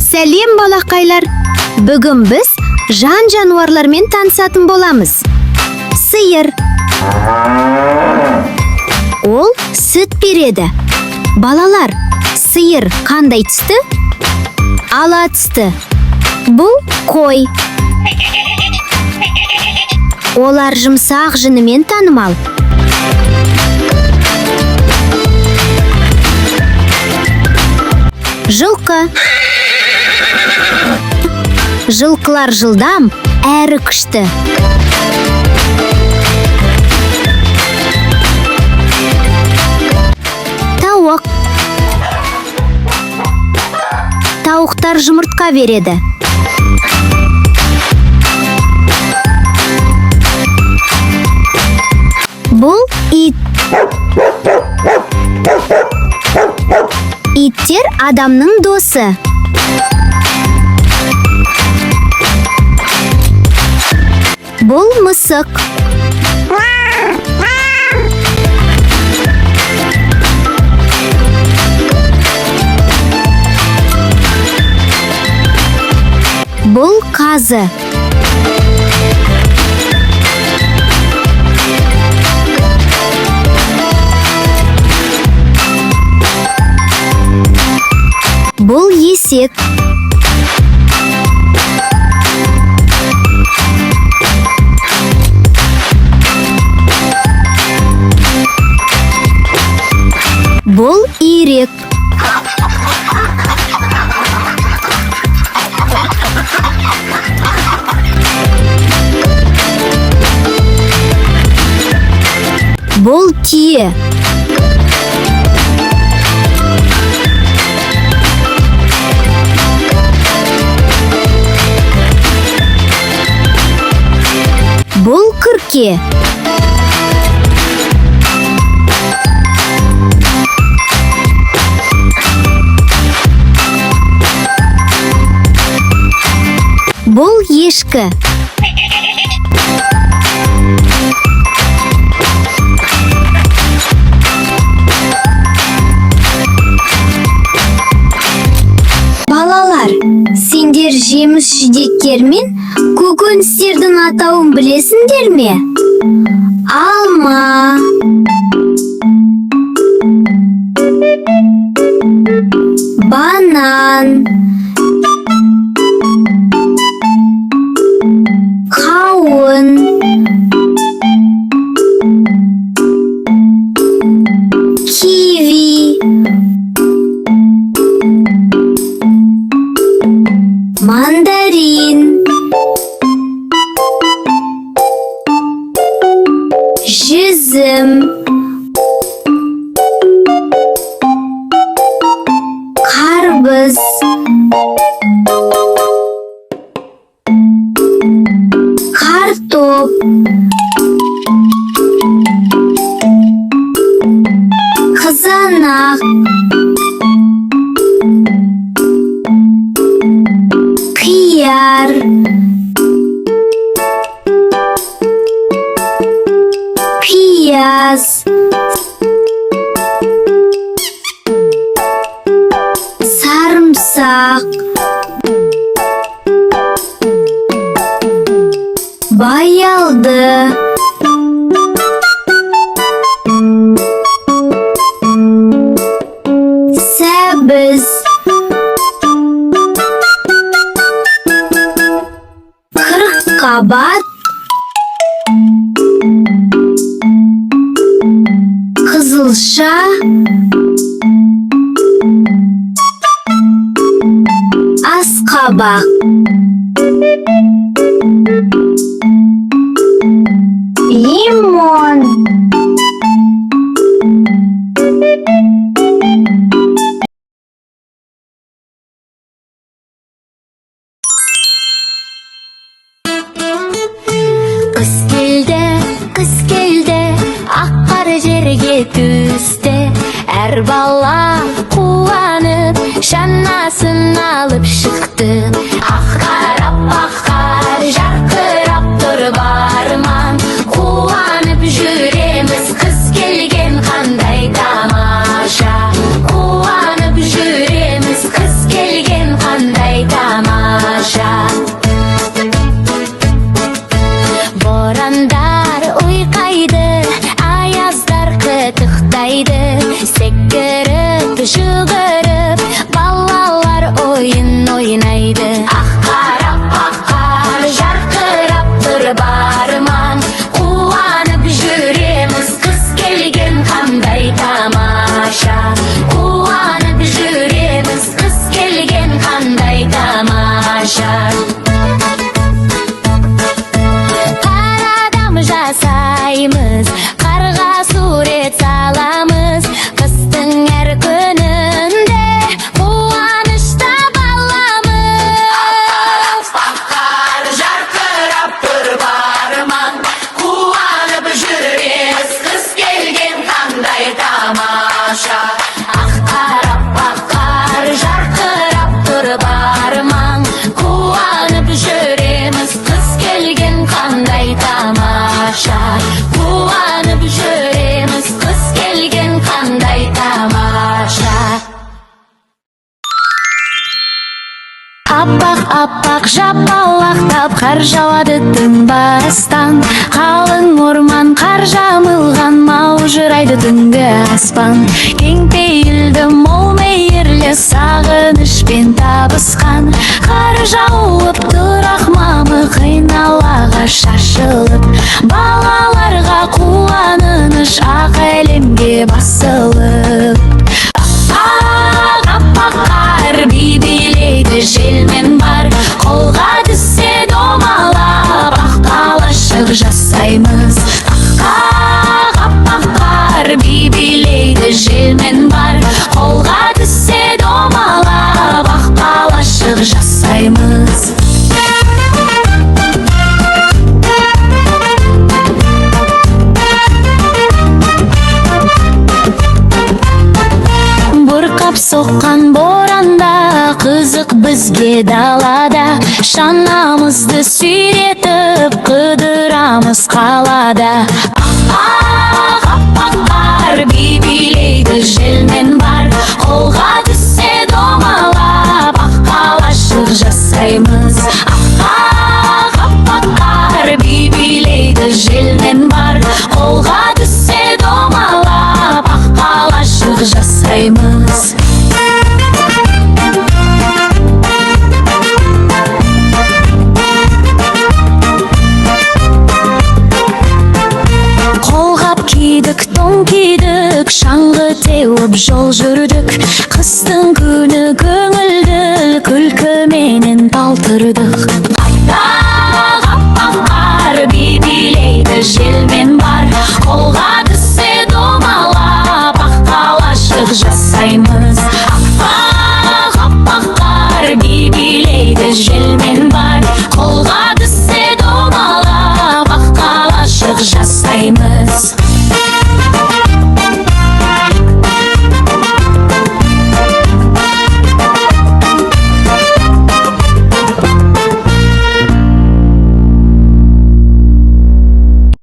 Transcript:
Сәлем балақайлар. Бүгін біз жан жануарлармен танысатын боламыз. Сиыр. Ол сүт береді. Балалар, сиыр қандай түсті? Ала түсті. Бұл қой. Олар жұмсақ жынымен танымал. Жылқы. Жылқылар жылдам, әрі күшті. Тауық. Тауықтар жұмыртқа береді. Бұл ит. Иттер адамның досы. Бұл мысық. Бұл қазы. Бұл есек. Бұл үйрек. Бұл түйе. Бұл күрке. Бұл ешкі. Балалар, сендер жеміс-жидектер мен көкөністердің атауын білесіңдер ме? Алма, банан, қауын, киви, мандарин, жүзім, қарбыз, картоп, қызанақ, қияр, пияз, сарымсақ, баялды, сәбіз, қырыққабат, қызылша, асқабақ, лимон. Қыс келді, ақ қар жерге түсті. Әр бала қуанып, шанасын алып шықты. Ақ қар, аппақ қар, Аппақ жапалақтап қар жауады тынбастан, қалың орман қар жамылған маужырайды түнгі аспан. Кең пейілді мол мейірлі сағынышпен табысқан, қар жауып тұрақ мамық айналаға шашылып, балаларға қуаныш ақ әлемге басылып. Аппақ қар би-билейді желмен бар, қолға түссе домалап ақ қалашық жасаймыз. Аппақ қар би-билейді желмен бар, қолға түссе домалап ақ қалашық жасаймыз. Бұрқап соққан боранда, қызық бізге далада, шанамызды сүйретіп қыдырамыз қалада. Аппақ қар би-билейді желмен бар, қолға түссе домалап ақ қалашық жасаймыз. Аппақ қар би-билейді желмен бар, қолға түссе домалап ақ қалашық жасаймыз. Қолғап кидік, тон кидік, шаңғы теуіп жол жүрдік, қыстың күні көңілді күлкіменен талтырдық.